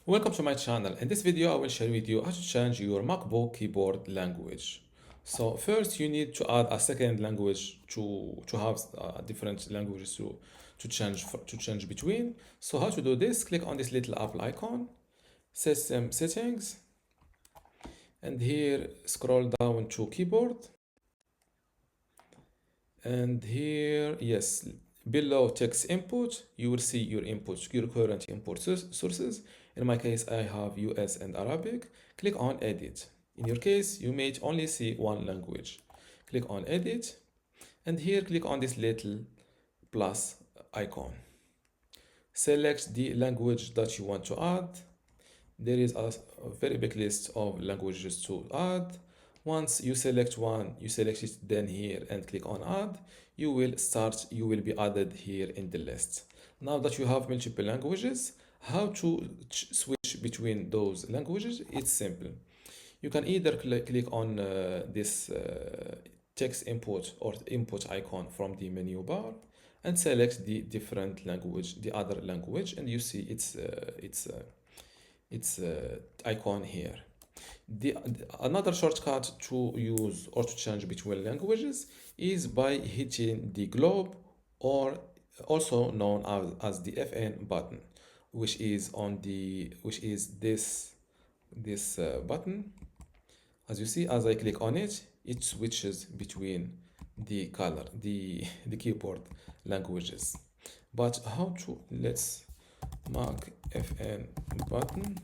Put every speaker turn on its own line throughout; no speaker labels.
Welcome to my channel. In this video, I will share with you how to change your MacBook keyboard language. So first, you need to add a second language to have different languages to change between. So how to do this? Click on this little Apple icon, System Settings, and here scroll down to Keyboard. And here, yes, below text input, you will see your current input sources. In my case, I have US and Arabic. Click on Edit. In your case, you may only see one language. Click on Edit, and here click on this little plus icon. Select the language that you want to add. There is a very big list of languages to add. Once you select one, you select it then here and click on add. You will be added here in the list. Now that you have multiple languages, how to switch between those languages? It's simple. You can either click on this text input or input icon from the menu bar and select the different language, the other language, and you see its icon here. Another shortcut to use or to change between languages is by hitting the globe, or also known as the FN button, which is this button. As you see, as I click on it, it switches between the keyboard languages. But how to, let's mark FN button,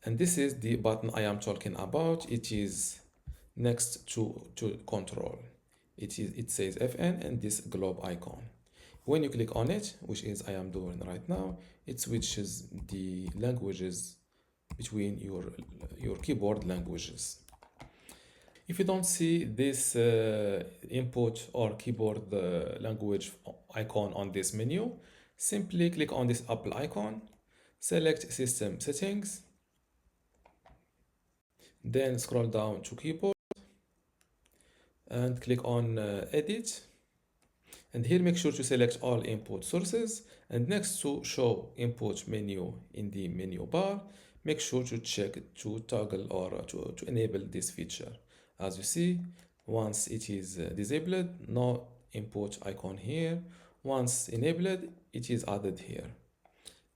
and this is the button I am talking about. It is next to control. It says FN and this globe icon. When you click on it, which is I am doing right now, it switches the languages between your keyboard languages. If you don't see this input or keyboard language icon on this menu, simply click on this Apple icon, select System Settings, then scroll down to Keyboard and click on Edit. And here make sure to select all input sources, and next to show input menu in the menu bar, make sure to check to toggle or to enable this feature. As you see, once it is disabled, no input icon here. Once enabled, it is added here.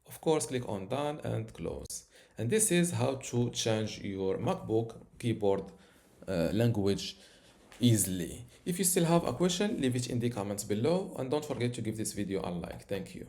Of course, click on done and close. And this is how to change your MacBook keyboard language easily. If you still have a question, leave it in the comments below, and don't forget to give this video a like. Thank you.